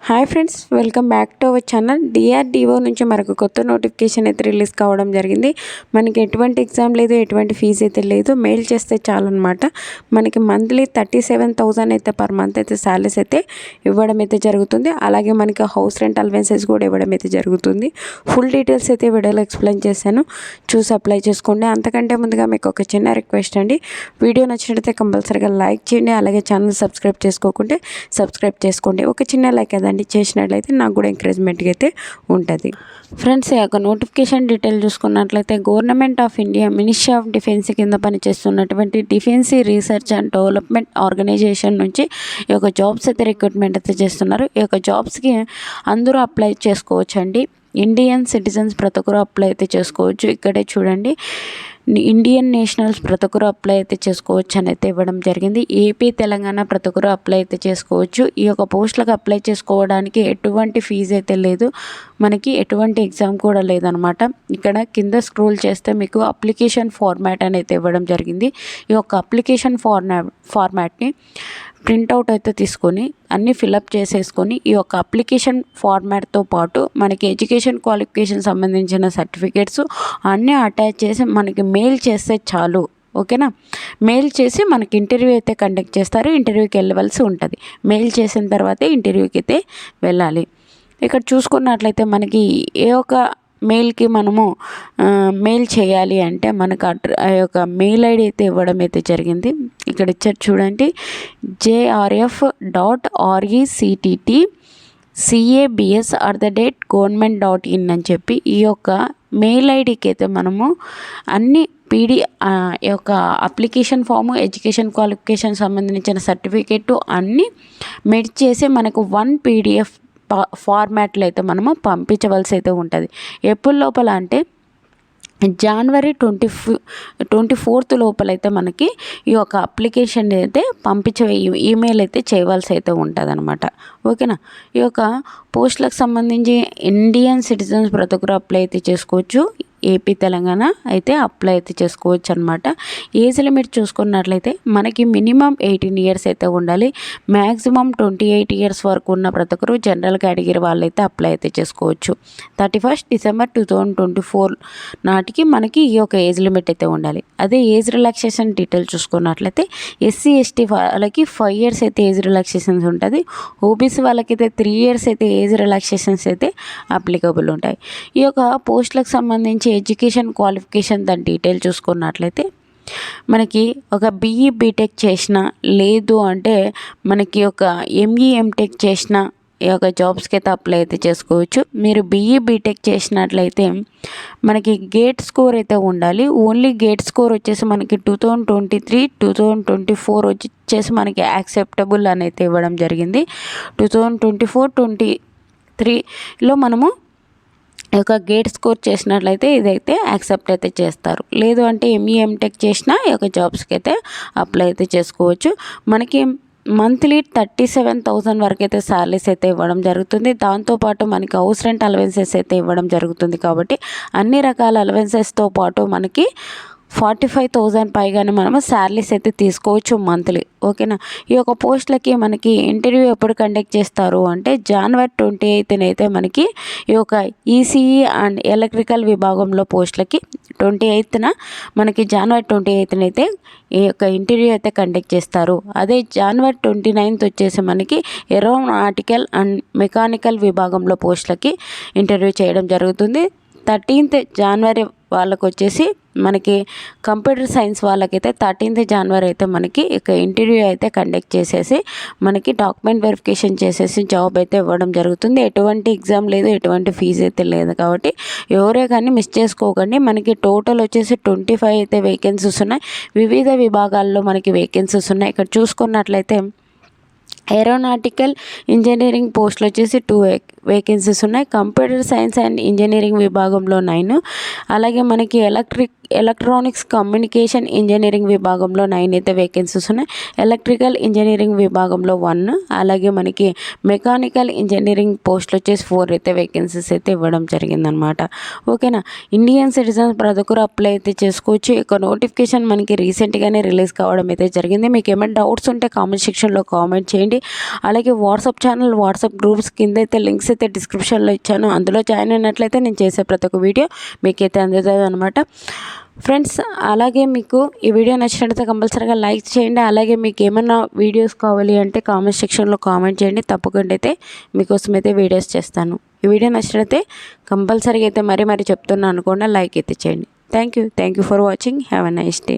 Hi friends, welcome back to our channel. DRDO నుంచి మనకు కొత్త నోటిఫికేషన్ అయితే రిలీజ్ కావడం జరిగింది. మనకి ఎటువంటి ఎగ్జామ్ లేదు, ఎటువంటి ఫీజు అయితే లేదు. మెయిల్ చేస్తే చాలన్నమాట. మనకి మంత్లీ 37,000 అయితే పర్ మంత్ అయితే శాలరీస్ అయితే ఇవ్వడం అయితే జరుగుతుంది. అలాగే మనకి హౌస్ రెంట్ అలవెన్సెస్ కూడా ఇవ్వడం అయితే జరుగుతుంది. ఫుల్ డీటెయిల్స్ అయితే వీడియోలో ఎక్స్ప్లెయిన్ చేశాను, చూసి అప్లై చేసుకోండి. అంతకంటే ముందుగా మీకు ఒక చిన్న రిక్వెస్ట్ అండి, వీడియో నచ్చినట్లయితే కంపల్సరీగా లైక్ చేయండి. అలాగే ఛానల్ సబ్స్క్రైబ్ చేసుకోకుంటే సబ్స్క్రైబ్ చేసుకోండి. ఒక చిన్న లైక్ అదండి చేసినట్లయితే నాకు కూడా ఎంకరేజ్మెంట్గా అయితే ఉంటుంది. ఫ్రెండ్స్, ఈ యొక్క నోటిఫికేషన్ డీటెయిల్ చూసుకున్నట్లయితే government of India ministry of defence కింద పనిచేస్తున్నటువంటి defence research and development organisation నుంచి ఈ యొక్క జాబ్స్ అయితే రిక్రూట్మెంట్ అయితే చేస్తున్నారు. ఈ యొక్క జాబ్స్కి అందరూ అప్లై చేసుకోవచ్చు అండి. ఇండియన్ సిటిజన్స్ ప్రతి ఒక్కరు అప్లై అయితే చేసుకోవచ్చు. ఇక్కడే చూడండి, ఇండియన్ నేషనల్స్ ప్రతి ఒక్కరు అప్లై అయితే చేసుకోవచ్చు అని అయితే ఇవ్వడం జరిగింది. ఏపీ, తెలంగాణ ప్రతి ఒక్కరు అప్లై అయితే చేసుకోవచ్చు. ఈ యొక్క పోస్టులకు అప్లై చేసుకోవడానికి ఎటువంటి ఫీజు అయితే లేదు, మనకి ఎటువంటి ఎగ్జామ్ కూడా లేదనమాట. ఇక్కడ కింద స్క్రోల్ చేస్తే మీకు అప్లికేషన్ ఫార్మాట్ అని అయితే ఇవ్వడం జరిగింది. ఈ యొక్క అప్లికేషన్ ఫార్మాట్ని ప్రింట్అవుట్ అయితే తీసుకొని అన్నీ ఫిలప్ చేసేసుకొని ఈ యొక్క అప్లికేషన్ ఫార్మాట్తో పాటు మనకి ఎడ్యుకేషన్ క్వాలిఫికేషన్ సంబంధించిన సర్టిఫికేట్స్ అన్నీ అటాచ్ చేసి మనకి మెయిల్ చేస్తే చాలు. ఓకేనా? మెయిల్ చేసి మనకి ఇంటర్వ్యూ అయితే కండక్ట్ చేస్తారు. ఇంటర్వ్యూకి వెళ్ళవలసి ఉంటుంది. మెయిల్ చేసిన తర్వాతే ఇంటర్వ్యూకి అయితే వెళ్ళాలి. ఇక్కడ చూసుకున్నట్లయితే మనకి ఏ ఒక మెయిల్కి మనము మెయిల్ చేయాలి అంటే మనకు ఆ యొక్క మెయిల్ ఐడి అయితే ఇవ్వడం అయితే జరిగింది. ఇక్కడ ఇచ్చారు చూడండి, jrf.rectt@government.in అని చెప్పి ఈ యొక్క మెయిల్ ఐడికి అయితే మనము అన్ని ఈ యొక్క అప్లికేషన్ ఫాము, ఎడ్యుకేషన్ క్వాలిఫికేషన్ సంబంధించిన సర్టిఫికేట్ అన్నీ మెర్జ్ చేసి మనకు 1 PDF ఫార్మాట్లో అయితే మనము పంపించవలసి అయితే ఉంటుంది. ఎప్పుడు లోపల అంటే జనవరి 24th లోపలైతే మనకి ఈ యొక్క అప్లికేషన్ అయితే ఈమెయిల్ అయితే చేయవలసి అయితే ఉంటుంది అనమాట. ఓకేనా? ఈ యొక్క పోస్టులకు సంబంధించి ఇండియన్ సిటిజన్స్ ప్రతి ఒక్కరు అప్లై అయితే చేసుకోవచ్చు. ఏపీ, తెలంగాణ అయితే అప్లై అయితే చేసుకోవచ్చు అనమాట. ఏజ్ లిమిట్ చూసుకున్నట్లయితే మనకి మినిమం 18 years అయితే ఉండాలి. మ్యాక్సిమం 28 years వరకు ఉన్న ప్రతి ఒక్కరు జనరల్ కేటగిరీ వాళ్ళు అయితే అప్లై అయితే చేసుకోవచ్చు. 31st December 2024 నాటికి మనకి ఈ యొక్క ఏజ్ లిమిట్ అయితే ఉండాలి. అదే ఏజ్ రిలాక్సేషన్ డీటెయిల్ చూసుకున్నట్లయితే SC ST వాళ్ళకి 5 years అయితే ఏజ్ రిలాక్సేషన్స్ ఉంటుంది. ఓబీసీ వాళ్ళకైతే 3 years అయితే ఏజ్ రిలాక్సేషన్స్ అయితే అప్లికబుల్ ఉంటాయి. ఈ యొక్క పోస్టులకు సంబంధించి ఎడ్యుకేషన్ క్వాలిఫికేషన్ దాని డీటెయిల్ చూసుకున్నట్లయితే మనకి ఒక BE BTech చేసిన, లేదు అంటే మనకి ఒక ME MTech చేసిన ఈ యొక్క జాబ్స్కి అయితే అప్లై అయితే చేసుకోవచ్చు. మీరు BE BTech చేసినట్లయితే మనకి గేట్ స్కోర్ అయితే ఉండాలి. ఓన్లీ గేట్ స్కోర్ వచ్చేసి మనకి 2023, 2024 వచ్చేసి మనకి యాక్సెప్టబుల్ అని అయితే ఇవ్వడం జరిగింది. 2024, 2023లో మనము ఈ యొక్క గేట్ స్కోర్ చేసినట్లయితే ఇదైతే యాక్సెప్ట్ అయితే చేస్తారు. లేదు అంటే ME MTech చేసిన ఈ యొక్క జాబ్స్కి అయితే అప్లై అయితే చేసుకోవచ్చు. మనకి మంత్లీ 37,000 వరకు అయితే శాలరీస్ అయితే ఇవ్వడం జరుగుతుంది. దాంతోపాటు మనకి హౌస్ రెంట్ అలవెన్సెస్ అయితే ఇవ్వడం జరుగుతుంది. కాబట్టి అన్ని రకాల అలవెన్సెస్తో పాటు మనకి 45,000 పైగానే మనము శాలరీస్ అయితే తీసుకోవచ్చు మంత్లీ. ఓకేనా? ఈ యొక్క పోస్టులకి మనకి ఇంటర్వ్యూ ఎప్పుడు కండక్ట్ చేస్తారు అంటే January 28th అయితే మనకి ఈ యొక్క ECE అండ్ ఎలక్ట్రికల్ విభాగంలో పోస్టులకి 28th మనకి January 28th అయితే ఈ యొక్క ఇంటర్వ్యూ అయితే కండక్ట్ చేస్తారు. అదే January 29th వచ్చేసి మనకి ఏరోనాటికల్ అండ్ మెకానికల్ విభాగంలో పోస్టులకి ఇంటర్వ్యూ చేయడం జరుగుతుంది. 13th January వాళ్ళకు వచ్చేసి మనకి కంప్యూటర్ సైన్స్ వాళ్ళకైతే 13th January అయితే మనకి ఇక ఇంటర్వ్యూ అయితే కండక్ట్ చేసేసి మనకి డాక్యుమెంట్ వెరిఫికేషన్ చేసేసి జాబ్ అయితే ఇవ్వడం జరుగుతుంది. ఎటువంటి ఎగ్జామ్ లేదు, ఎటువంటి ఫీజు అయితే లేదు. కాబట్టి ఎవరే కానీ మిస్ చేసుకోకండి. మనకి టోటల్ వచ్చేసి 25 అయితే వేకెన్సీస్ ఉన్నాయి. వివిధ విభాగాల్లో మనకి వేకెన్సీస్ ఉన్నాయి. ఇక్కడ చూసుకున్నట్లయితే ఏరోనాటికల్ ఇంజనీరింగ్ పోస్టులు వచ్చేసి 2 వేకెన్సీస్ ఉన్నాయి. కంప్యూటర్ సైన్స్ అండ్ ఇంజనీరింగ్ విభాగంలో 9, అలాగే మనకి ఎలక్ట్రానిక్స్ కమ్యూనికేషన్ ఇంజనీరింగ్ విభాగంలో 9 అయితే వేకెన్సీస్ ఉన్నాయి. ఎలక్ట్రికల్ ఇంజనీరింగ్ విభాగంలో 1, అలాగే మనకి మెకానికల్ ఇంజనీరింగ్ పోస్టులు వచ్చేసి 4 అయితే వేకెన్సీస్ అయితే ఇవ్వడం జరిగిందనమాట. ఓకేనా. ఇండియన్ సిటిజన్స్ ప్రతి ఒక్కరు అప్లై అయితే చేసుకోవచ్చు. ఇక నోటిఫికేషన్ మనకి రీసెంట్గానే రిలీజ్ కావడం అయితే జరిగింది. మీకు ఏమైనా డౌట్స్ ఉంటే కామెంట్ సెక్షన్లో కామెంట్ చేయండి. అలాగే వాట్సాప్ ఛానల్, వాట్సాప్ గ్రూప్స్ కింద అయితే లింక్స్ అయితే డిస్క్రిప్షన్లో ఇచ్చాను. అందులో జాయిన్ అయినట్లయితే నేను చేసే ప్రతి ఒక్క వీడియో మీకైతే అందుతుంది అనమాట ఫ్రెండ్స్. అలాగే మీకు ఈ వీడియో నచ్చినట్లయితే కంపల్సరీగా లైక్ చేయండి. అలాగే మీకు ఏమైనా వీడియోస్ కావాలి అంటే కామెంట్ సెక్షన్లో కామెంట్ చేయండి. తప్పకుండా అయితే మీకోసం అయితే వీడియోస్ చేస్తాను. ఈ వీడియో నచ్చినట్లయితే కంపల్సరీగా అయితే మరీ చెప్తున్నాను అనుకోండి, లైక్ అయితే చేయండి. Thank you for watching. Have a nice day.